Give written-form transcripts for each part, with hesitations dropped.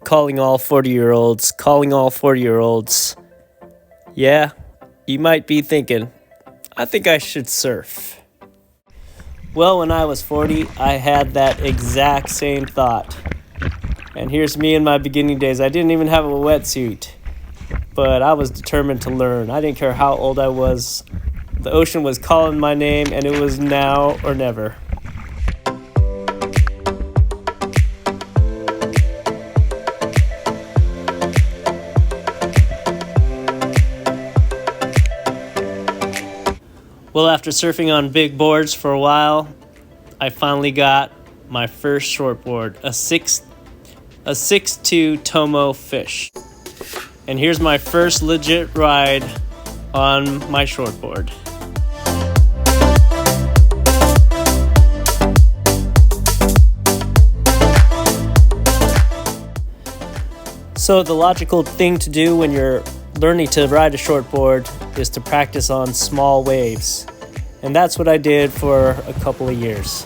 calling all 40-year-olds. Yeah, you might be thinking, I think I should surf. Well, when I was 40, I had that exact same thought. And here's me in my beginning days. I didn't even have a wetsuit, but I was determined to learn. I didn't care how old I was. The ocean was calling my name, and it was now or never. Well, after surfing on big boards for a while, I finally got my first shortboard, a 6'2" Tomo fish. And here's my first legit ride on my shortboard. So the logical thing to do when you're learning to ride a shortboard is to practice on small waves. And that's what I did for a couple of years.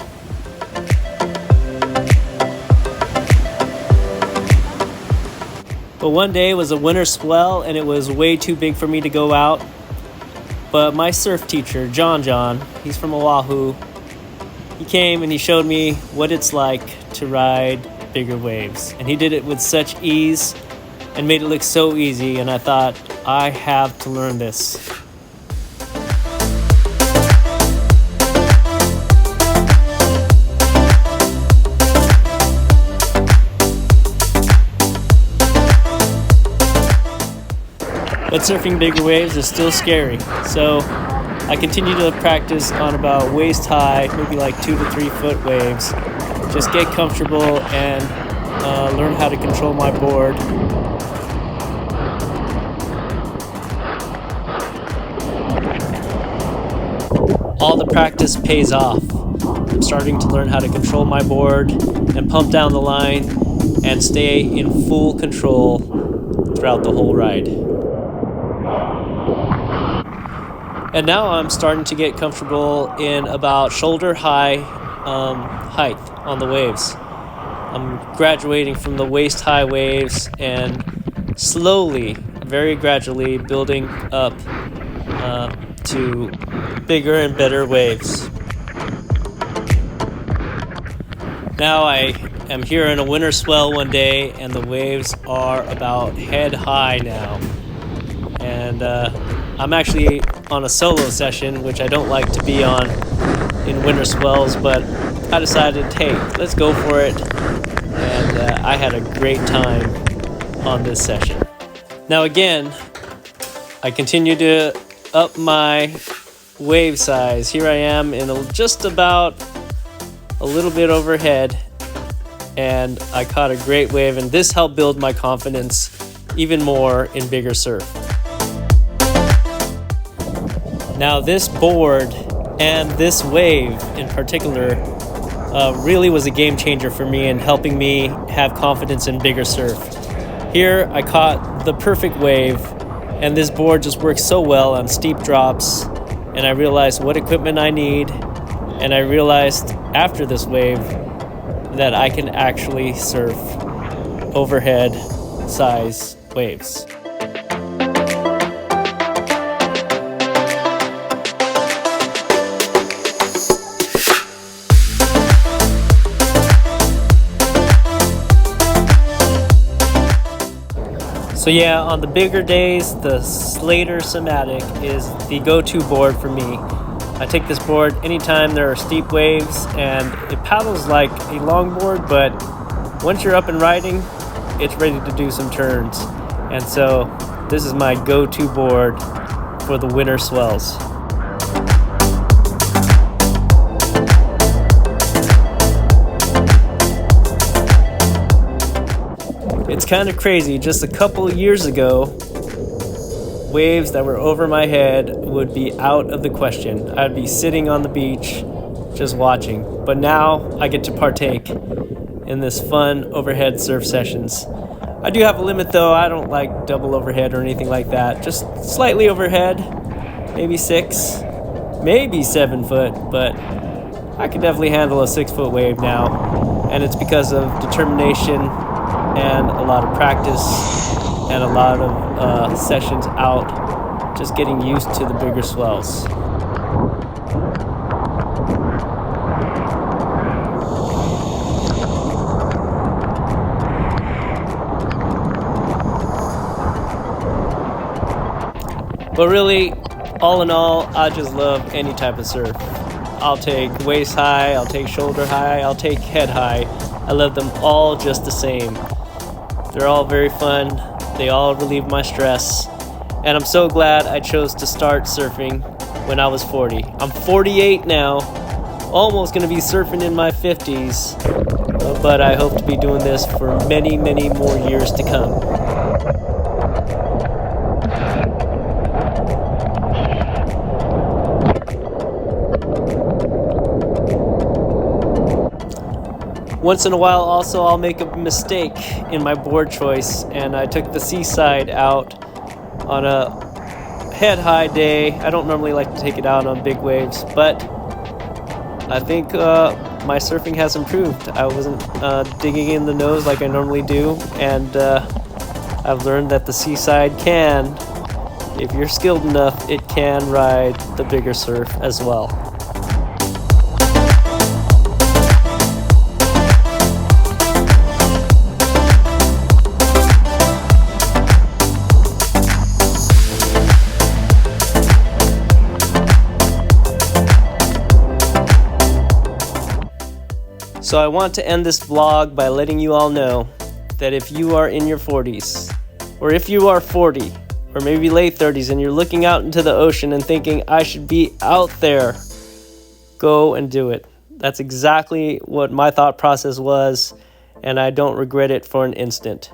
But one day was a winter swell and it was way too big for me to go out. But my surf teacher, John, he's from Oahu, he came and he showed me what it's like to ride bigger waves. And he did it with such ease and made it look so easy, and I thought, I have to learn this. But surfing bigger waves is still scary, so I continue to practice on about waist high, maybe like 2 to 3 foot waves. Just get comfortable and learn how to control my board. All the practice pays off. I'm starting to learn how to control my board and pump down the line and stay in full control throughout the whole ride. And now I'm starting to get comfortable in about shoulder high height on the waves. I'm graduating from the waist high waves and slowly, very gradually building up to bigger and better waves. Now I am here in a winter swell one day and the waves are about head high now. And I'm actually on a solo session, which I don't like to be on in winter swells, but I decided, hey, let's go for it. And I had a great time on this session. Now again, I continue to up my wave size. Here I am in just about a little bit overhead, and I caught a great wave, and this helped build my confidence even more in bigger surf. Now this board and this wave in particular really was a game changer for me in helping me have confidence in bigger surf. Here I caught the perfect wave, and this board just works so well on steep drops, and I realized what equipment I need, and I realized after this wave that I can actually surf overhead size waves. So yeah, on the bigger days, the Slater Somatic is the go-to board for me. I take this board anytime there are steep waves, and it paddles like a longboard, but once you're up and riding, it's ready to do some turns. And so this is my go-to board for the winter swells. It's kind of crazy. Just a couple of years ago, waves that were over my head would be out of the question. I'd be sitting on the beach just watching. But now I get to partake in this fun overhead surf sessions. I do have a limit though. I don't like double overhead or anything like that. Just slightly overhead, maybe 6, maybe 7 foot, but I can definitely handle a 6 foot wave now. And it's because of determination and a lot of practice and a lot of sessions out, just getting used to the bigger swells. But really, all in all, I just love any type of surf. I'll take waist high, I'll take shoulder high, I'll take head high. I love them all just the same. They're all very fun. They all relieve my stress. And I'm so glad I chose to start surfing when I was 40. I'm 48 now, almost going to be surfing in my 50s. But I hope to be doing this for many, many more years to come. Once in a while also I'll make a mistake in my board choice, and I took the Seaside out on a head high day. I don't normally like to take it out on big waves, but I think my surfing has improved. I wasn't digging in the nose like I normally do, and I've learned that the Seaside can, if you're skilled enough, it can ride the bigger surf as well. So I want to end this vlog by letting you all know that if you are in your 40s, or if you are 40, or maybe late 30s, and you're looking out into the ocean and thinking, I should be out there, go and do it. That's exactly what my thought process was, and I don't regret it for an instant.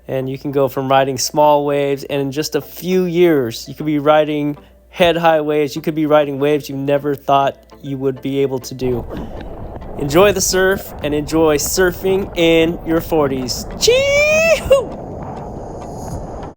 And you can go from riding small waves, and in just a few years, you could be riding head-high waves. You could be riding waves you never thought you would be able to do. Enjoy the surf and enjoy surfing in your 40s. Cheers!